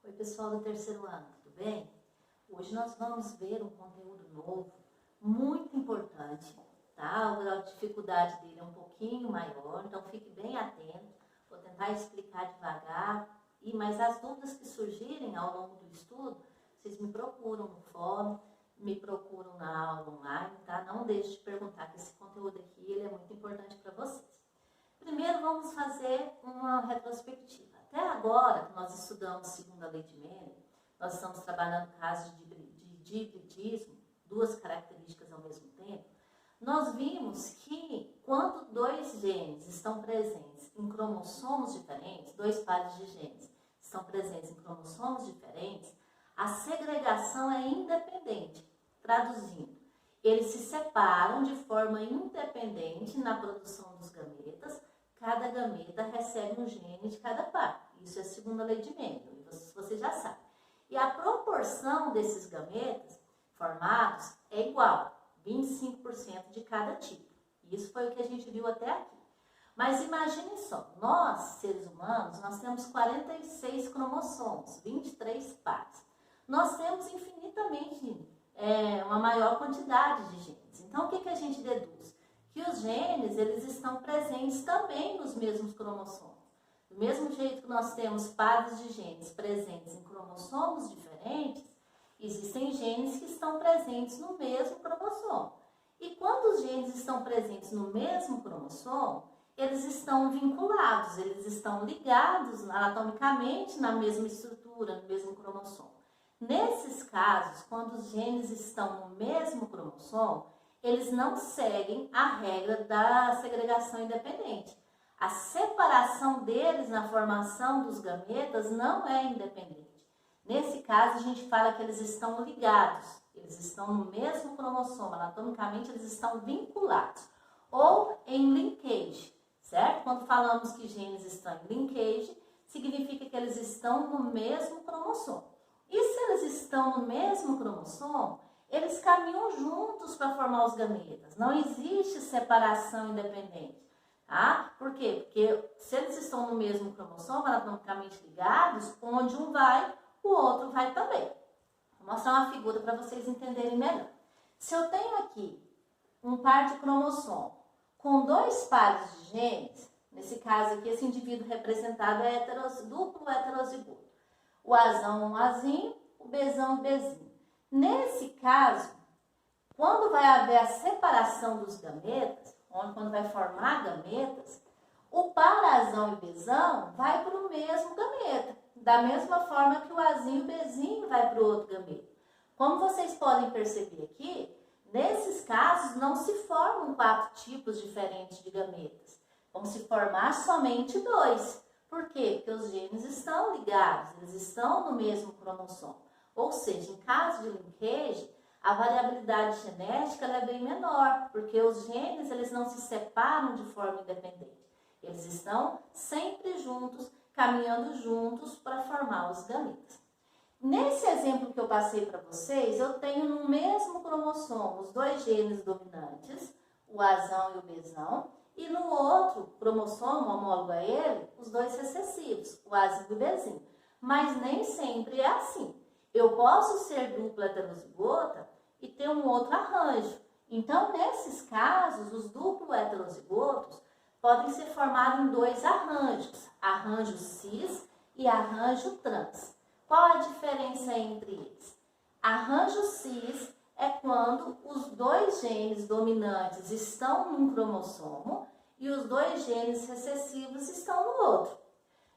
Oi pessoal do terceiro ano, tudo bem? Hoje nós vamos ver um conteúdo novo, muito importante, tá? A dificuldade dele é um pouquinho maior, então fique bem atento. Vou tentar explicar devagar, mas as dúvidas que surgirem ao longo do estudo, vocês me procuram no fórum, me procuram na aula online, tá? Não deixe de perguntar, que esse conteúdo aqui ele é muito importante para vocês. Primeiro vamos fazer uma retrospectiva. Até agora, que nós estudamos segundo a lei de Mendel, nós estamos trabalhando casos de hibridismo, duas características ao mesmo tempo. Nós vimos que quando dois genes estão presentes em cromossomos diferentes, dois pares de genes estão presentes em cromossomos diferentes, a segregação é independente. Traduzindo, eles se separam de forma independente na produção dos gametas. Cada gameta recebe um gene de cada par. Isso é segundo a lei de Mendel, você já sabe. E a proporção desses gametas formados é igual, 25% de cada tipo. Isso foi o que a gente viu até aqui. Mas imagine só, nós, seres humanos, nós temos 46 cromossomos, 23 pares. Nós temos infinitamente uma maior quantidade de genes. Então, o que a gente deduz? Que os genes, eles estão presentes também nos mesmos cromossomos. Do mesmo jeito que nós temos pares de genes presentes em cromossomos diferentes, existem genes que estão presentes no mesmo cromossomo. E quando os genes estão presentes no mesmo cromossomo, eles estão vinculados, eles estão ligados anatomicamente na mesma estrutura, no mesmo cromossomo. Nesses casos, quando os genes estão no mesmo cromossomo, eles não seguem a regra da segregação independente. A separação deles na formação dos gametas não é independente. Nesse caso, a gente fala que eles estão ligados, eles estão no mesmo cromossomo, anatomicamente eles estão vinculados, ou em linkage, certo? Quando falamos que genes estão em linkage, significa que eles estão no mesmo cromossomo. E se eles estão no mesmo cromossomo, eles caminham juntos para formar os gametas. Não existe separação independente. Tá? Por quê? Porque se eles estão no mesmo cromossomo, anatomicamente ligados, onde um vai, o outro vai também. Vou mostrar uma figura para vocês entenderem melhor. Se eu tenho aqui um par de cromossomo com dois pares de genes, nesse caso aqui, esse indivíduo representado é duplo heterozigoto. O Azão, um Azinho, o Bzão, um Bzinho. Nesse caso, quando vai haver a separação dos gametas, quando vai formar gametas, o par Azão e Bzão vai para o mesmo gameta, da mesma forma que o Azinho e o Bzinho vai para o outro gameta. Como vocês podem perceber aqui, nesses casos não se formam 4 tipos diferentes de gametas, vão se formar somente 2. Por quê? Porque os genes estão ligados, eles estão no mesmo cromossomo. Ou seja, em caso de linkage, a variabilidade genética é bem menor, porque os genes eles não se separam de forma independente. Eles estão sempre juntos, caminhando juntos para formar os gametas. Nesse exemplo que eu passei para vocês, eu tenho no mesmo cromossomo os dois genes dominantes, o Azão e o Bzão, e no outro cromossomo, homólogo a ele, os dois recessivos, o Azinho e o Bzinho. Mas nem sempre é assim. Eu posso ser dupla heterozigota e ter um outro arranjo. Então, nesses casos, os duplo heterozigotos podem ser formados em 2 arranjos, arranjo cis e arranjo trans. Qual a diferença entre eles? Arranjo cis é quando os 2 genes dominantes estão num cromossomo e os 2 genes recessivos estão no outro.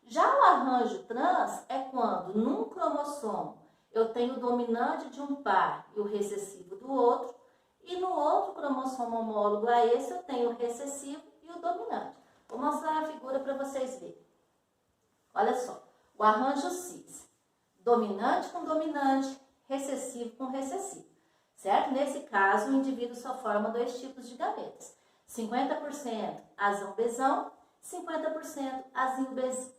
Já o arranjo trans é quando num cromossomo eu tenho o dominante de um par e o recessivo do outro, e no outro cromossomo homólogo a esse eu tenho o recessivo e o dominante. Vou mostrar a figura para vocês verem. Olha só, o arranjo cis, dominante com dominante, recessivo com recessivo, certo? Nesse caso, o indivíduo só forma 2 tipos de gametas, 50% Azão Bzão, 50% Azinho Bzinho.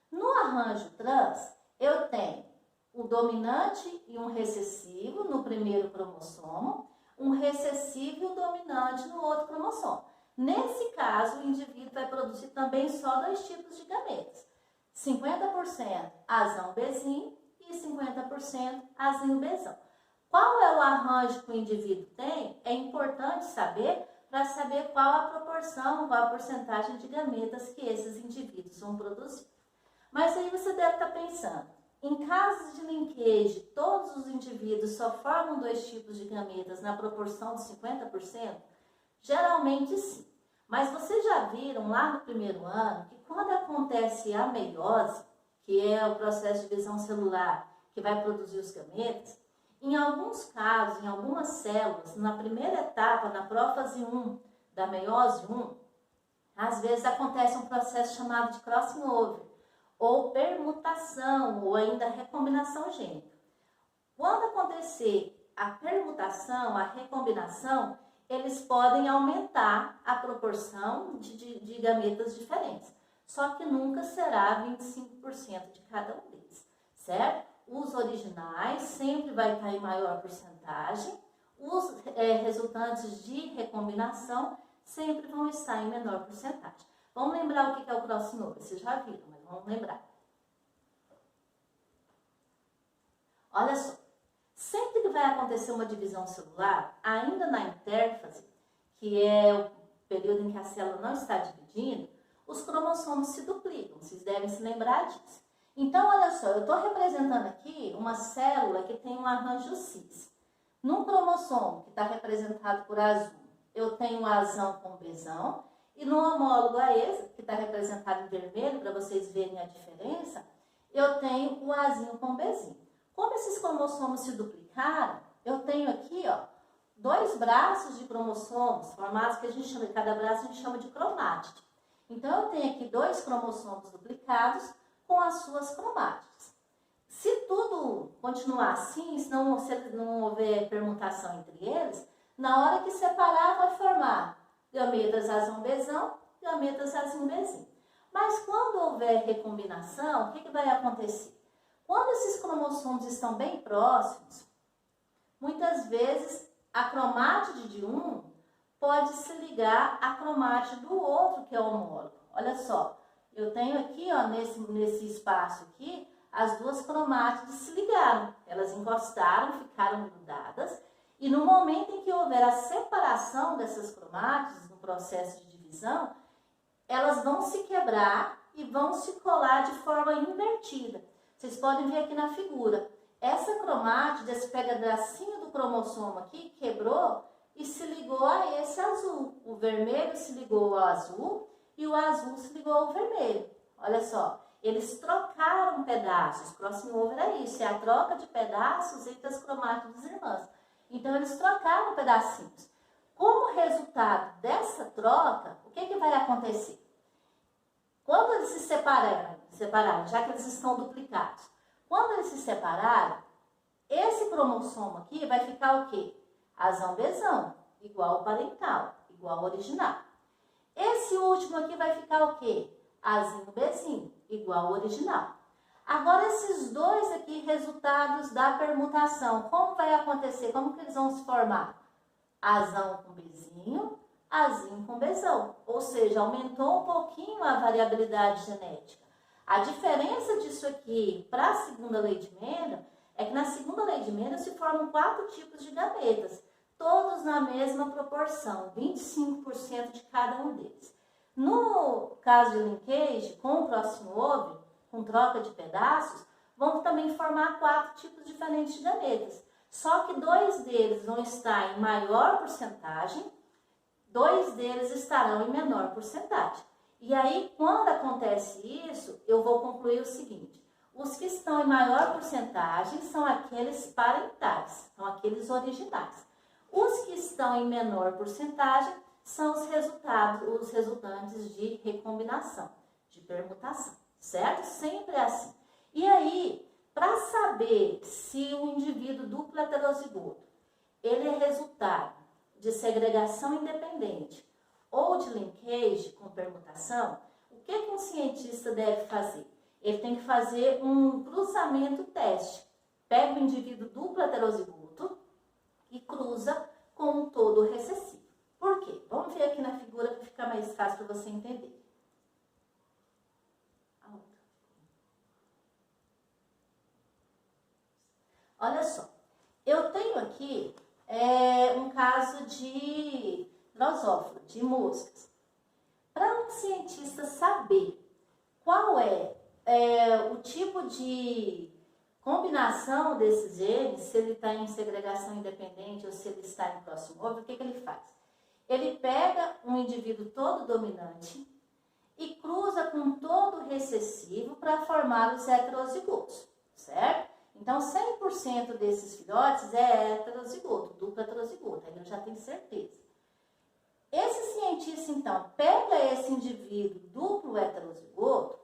No arranjo trans, eu tenho um dominante e um recessivo no primeiro cromossomo, um recessivo e um dominante no outro cromossomo. Nesse caso, o indivíduo vai produzir também só 2 tipos de gametas, 50% Azão Bzinho e 50% azinho bezão. Qual é o arranjo que o indivíduo tem? É importante saber para saber qual a proporção, qual a porcentagem de gametas que esses indivíduos vão produzir. Mas aí você deve estar pensando, em casos de linkage, todos os indivíduos só formam 2 tipos de gametas na proporção de 50%? Geralmente sim. Mas vocês já viram lá no primeiro ano que quando acontece a meiose, que é o processo de divisão celular que vai produzir os gametas, em alguns casos, em algumas células, na primeira etapa, na prófase 1 da meiose 1, às vezes acontece um processo chamado de crossing over, ou permutação, ou ainda recombinação gênica. Quando acontecer a permutação, a recombinação, eles podem aumentar a proporção de gametas diferentes. Só que nunca será 25% de cada um deles, certo? Os originais sempre vai estar em maior porcentagem, os resultantes de recombinação sempre vão estar em menor porcentagem. Vamos lembrar o que é o crossing over, vocês já viram, mas vamos lembrar. Olha só, sempre que vai acontecer uma divisão celular, ainda na intérfase, que é o período em que a célula não está dividindo, os cromossomos se duplicam, vocês devem se lembrar disso. Então, olha só, eu estou representando aqui uma célula que tem um arranjo cis. No cromossomo, que está representado por azul, eu tenho o azão com bezão, e no homólogo a esse, que está representado em vermelho, para vocês verem a diferença, eu tenho o azinho com bezinho. Como esses cromossomos se duplicaram, eu tenho aqui, ó, 2 braços de cromossomos, formados que a gente chama, cada braço a gente chama de cromátide. Então, eu tenho aqui 2 cromossomos duplicados com as suas cromátides. Se tudo continuar assim, se não houver permutação entre eles, na hora que separar vai formar gametas azão-bezão, gametas azinho-bezinho. Mas quando houver recombinação, o que vai acontecer? Quando esses cromossomos estão bem próximos, muitas vezes a cromátide de um pode se ligar à cromátide do outro, que é homólogo. Olha só, eu tenho aqui, ó, nesse espaço aqui, as 2 cromátides se ligaram. Elas encostaram, ficaram grudadas. E no momento em que houver a separação dessas cromátides, no processo de divisão, elas vão se quebrar e vão se colar de forma invertida. Vocês podem ver aqui na figura. Essa cromátide, esse pedacinho do cromossomo aqui, quebrou e se ligou a esse azul. O vermelho se ligou ao azul e o azul se ligou ao vermelho. Olha só, eles trocaram pedaços. Crossing over é isso, é a troca de pedaços entre as cromátides irmãs. Então, eles trocaram pedacinhos. Como resultado dessa troca, o que vai acontecer? Quando eles se separaram, já que eles estão duplicados, quando eles se separaram, esse cromossomo aqui vai ficar o quê? Azão-bezão, igual ao parental, igual ao original. Esse último aqui vai ficar o quê? Azinho-bezinho, igual ao original. Agora, esses 2 aqui, resultados da permutação, como vai acontecer? Como que eles vão se formar? Azão com bezinho, azinho com bezão. Ou seja, aumentou um pouquinho a variabilidade genética. A diferença disso aqui para a segunda lei de Mendel é que na segunda lei de Mendel se formam 4 tipos de gametas, todos na mesma proporção, 25% de cada um deles. No caso de linkage, com crossing over, com troca de pedaços, vão também formar 4 tipos diferentes de gametas. Só que 2 deles vão estar em maior porcentagem, 2 deles estarão em menor porcentagem. E aí, quando acontece isso, eu vou concluir o seguinte: os que estão em maior porcentagem são aqueles parentais, são aqueles originais. Os que estão em menor porcentagem são os resultantes de recombinação, de permutação, certo? Sempre é assim. E aí, para saber se o indivíduo duplo heterozigoto, ele é resultado de segregação independente ou de linkage com permutação, o que um cientista deve fazer? Ele tem que fazer um cruzamento teste. Pega o indivíduo duplo heterozigoto e cruza com um todo recessivo. Por quê? Vamos ver aqui na figura para ficar mais fácil para você entender. Olha só, eu tenho aqui um caso de drosófila, de moscas. Para um cientista saber qual é o tipo de combinação desses genes, se ele está em segregação independente ou se ele está em próximo óvulo, o que ele faz? Ele pega um indivíduo todo dominante e cruza com todo recessivo para formar os heterozigotos, certo? Então, 100% desses filhotes é heterozigoto, duplo heterozigoto, aí eu já tenho certeza. Esse cientista, então, pega esse indivíduo duplo heterozigoto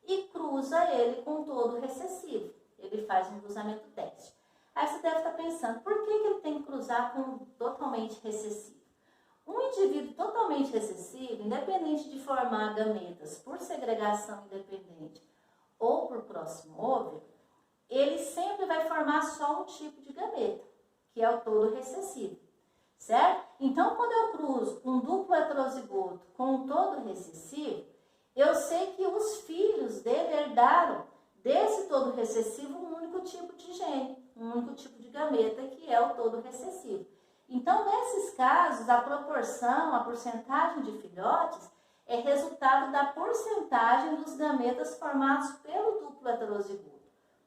e cruza ele com todo recessivo. Ele faz um cruzamento teste. Aí você deve estar pensando, por que ele tem que cruzar com totalmente recessivo? Um indivíduo totalmente recessivo, independente de formar gametas por segregação independente ou por próximo óvulo, ele sempre vai formar só um tipo de gameta, que é o todo recessivo, certo? Então, quando eu cruzo um duplo heterozigoto com um todo recessivo, eu sei que os filhos dele herdaram desse todo recessivo um único tipo de gene, um único tipo de gameta, que é o todo recessivo. Então, nesses casos, a proporção, a porcentagem de filhotes é resultado da porcentagem dos gametas formados pelo duplo heterozigoto,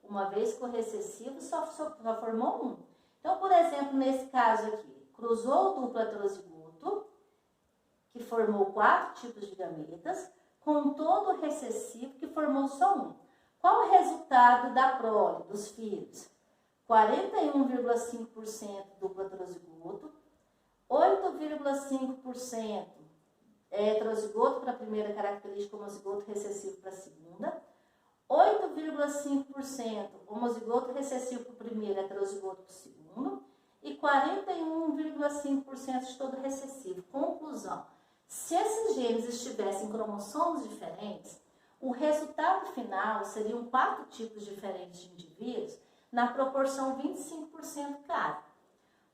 uma vez que o recessivo só formou um. Então, por exemplo, nesse caso aqui, cruzou o duplo heterozigoto, que formou 4 tipos de gametas, com todo o recessivo, que formou só um. Qual o resultado da prole, dos filhos? 41,5% duplo heterozigoto, 8,5% heterozigoto para a primeira característica, homozigoto recessivo para a segunda, 8,5% homozigoto recessivo para o primeiro, heterozigoto para o segundo, e 41,5% de todo recessivo. Conclusão: se esses genes estivessem em cromossomos diferentes, o resultado final seriam 4 tipos diferentes de indivíduos, na proporção 25% cada.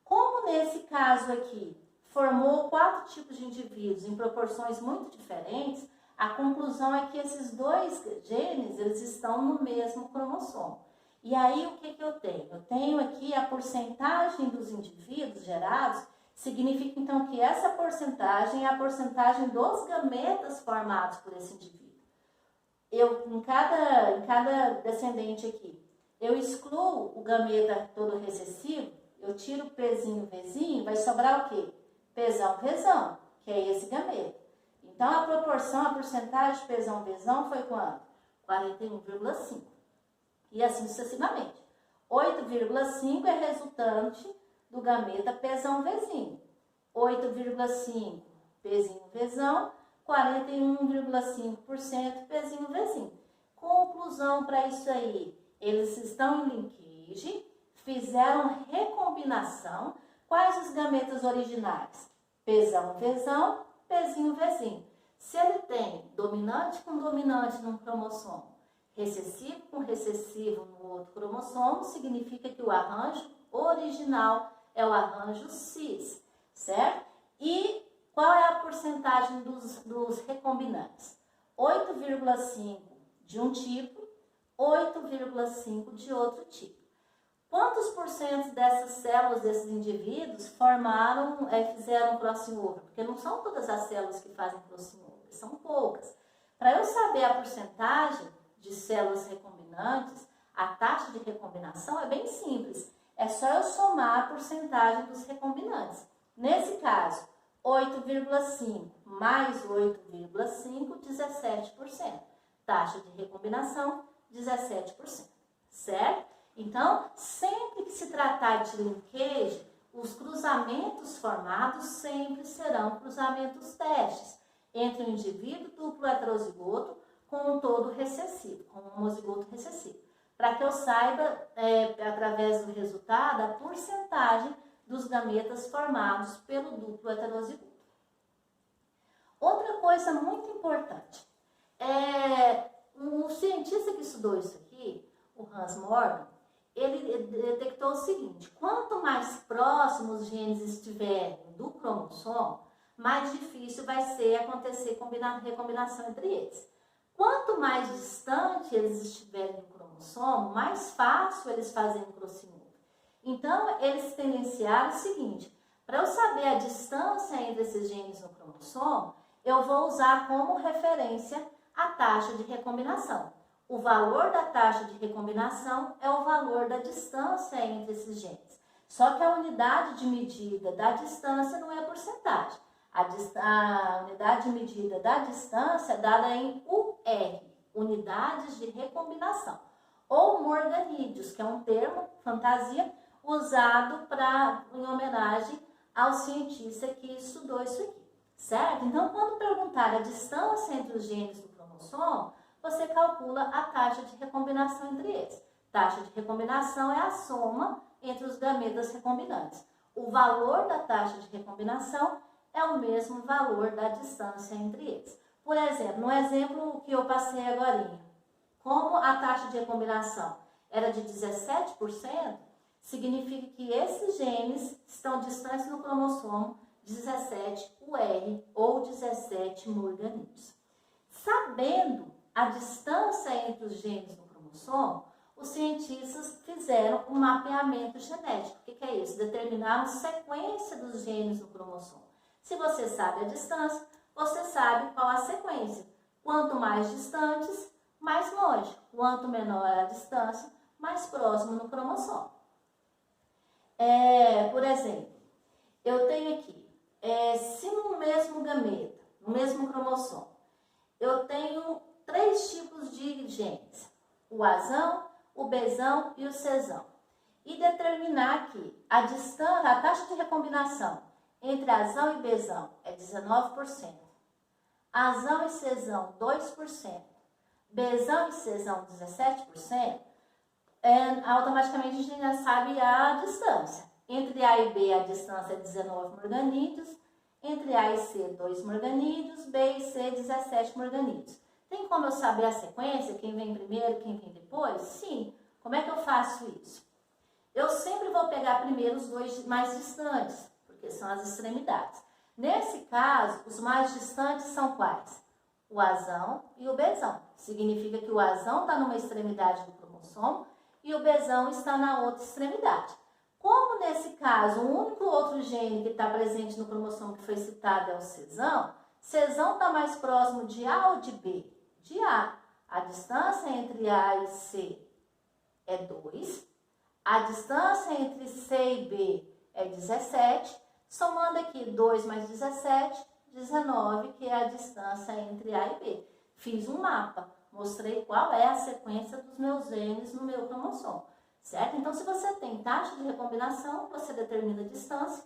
Como nesse caso aqui, formou 4 tipos de indivíduos em proporções muito diferentes, a conclusão é que esses 2 genes, eles estão no mesmo cromossomo. E aí, o que eu tenho? Eu tenho aqui a porcentagem dos indivíduos gerados, significa então que essa porcentagem é a porcentagem dos gametas formados por esse indivíduo. Em cada descendente aqui, eu excluo o gameta todo recessivo, eu tiro o Pzinho, Vzinho, vai sobrar o quê? Pzão, Vzão, que é esse gameta. Então, a proporção, a porcentagem de Pzão, Vzão foi quanto? 41,5. E assim sucessivamente. 8,5 é resultante do gameta Pzão, Vzinho. 8,5 Pzinho, Vzão, 41,5% Pzinho, Vzinho. Conclusão para isso aí. Eles estão em linkage, fizeram recombinação. Quais os gametas originais? Pzão, Vzão, Pzinho, Vzinho. Se ele tem dominante com dominante num cromossomo, recessivo com recessivo no outro cromossomo, significa que o arranjo original é o arranjo cis, certo? E qual é a porcentagem dos recombinantes? 8,5 de um tipo, 8,5 de outro tipo. Quantos por cento dessas células, desses indivíduos, fizeram crossover? Porque não são todas as células que fazem crossover, são poucas. Para eu saber a porcentagem de células recombinantes, a taxa de recombinação é bem simples. É só eu somar a porcentagem dos recombinantes. Nesse caso, 8,5 mais 8,5, 17%. Taxa de recombinação, 17%. Certo? Então, sempre que se tratar de linkage, os cruzamentos formados sempre serão cruzamentos testes entre o indivíduo duplo heterozigoto com um todo recessivo, com um homozigoto recessivo. Para que eu saiba, através do resultado, a porcentagem dos gametas formados pelo duplo heterozigoto. Outra coisa muito importante, um cientista que estudou isso aqui, o Hans Morgan, ele detectou o seguinte: quanto mais próximos os genes estiverem do cromossomo, mais difícil vai ser acontecer recombinação entre eles. Quanto mais distante eles estiverem do cromossomo, mais fácil eles fazerem crossover. Então, eles tendenciaram o seguinte: para eu saber a distância entre esses genes no cromossomo, eu vou usar como referência a taxa de recombinação. O valor da taxa de recombinação é o valor da distância entre esses genes. Só que a unidade de medida da distância não é a porcentagem. A unidade de medida da distância é dada em UR, unidades de recombinação, ou morganídeos, que é um termo, fantasia, usado em homenagem ao cientista que estudou isso aqui, certo? Então, quando perguntar a distância entre os genes do cromossomo, você calcula a taxa de recombinação entre eles. Taxa de recombinação é a soma entre os gametas recombinantes. O valor da taxa de recombinação é o mesmo valor da distância entre eles. Por exemplo, no exemplo que eu passei agora, como a taxa de recombinação era de 17%, significa que esses genes estão distantes no cromossomo 17UR ou 17 morganídeos. Sabendo a distância entre os genes no cromossomo, os cientistas fizeram um mapeamento genético. O que é isso? Determinaram a sequência dos genes no cromossomo. Se você sabe a distância, você sabe qual a sequência. Quanto mais distantes, mais longe. Quanto menor a distância, mais próximo no cromossomo. Por exemplo, eu tenho aqui, se no mesmo gameta, no mesmo cromossomo, eu tenho 3 tipos de genes, o Azão, o Bzão e o Czão, e determinar que a distância, a taxa de recombinação entre Azão e Bzão é 19%, Azão e Czão 2%, Bzão e Czão 17%, automaticamente a gente já sabe a distância. Entre A e B a distância é 19 morganídeos, entre A e C 2 morganídeos, B e C 17 morganídeos. Tem como eu saber a sequência, quem vem primeiro, quem vem depois? Sim. Como é que eu faço isso? Eu sempre vou pegar primeiro os 2 mais distantes, porque são as extremidades. Nesse caso, os mais distantes são quais? O Azão e o Bzão. Significa que o Azão está numa extremidade do cromossomo e o Bzão está na outra extremidade. Como nesse caso o único outro gene que está presente no cromossomo que foi citado é o Czão, Czão está mais próximo de A ou de B? De A. A distância entre A e C é 2. A distância entre C e B é 17. Somando aqui 2 mais 17, 19, que é a distância entre A e B. Fiz um mapa, mostrei qual é a sequência dos meus genes no meu cromossomo, certo? Então, se você tem taxa de recombinação, você determina a distância.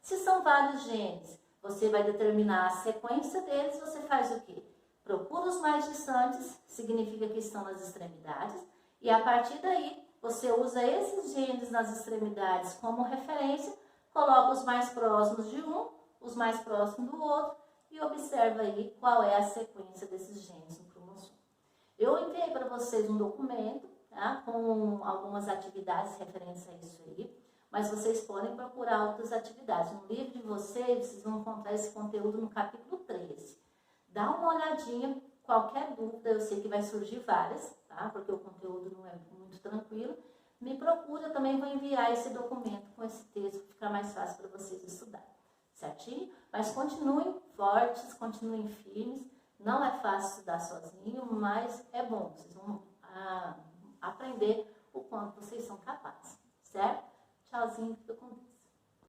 Se são vários genes, você vai determinar a sequência deles, você faz o quê? Procura os mais distantes, significa que estão nas extremidades, e a partir daí, você usa esses genes nas extremidades como referência, coloca os mais próximos de um, os mais próximos do outro, e observa aí qual é a sequência desses genes no cromossomo. Eu enviei para vocês um documento, tá, com algumas atividades referentes a isso aí, mas vocês podem procurar outras atividades. No livro de vocês vão encontrar esse conteúdo no capítulo 13. Dá uma olhadinha, qualquer dúvida, eu sei que vai surgir várias, tá, porque o conteúdo não é muito tranquilo. Me procura, eu também vou enviar esse documento com esse texto, para ficar mais fácil para vocês estudarem, certinho? Mas continuem fortes, continuem firmes. Não é fácil estudar sozinho, mas é bom. Vocês vão aprender o quanto vocês são capazes, certo? Tchauzinho, fica com Deus.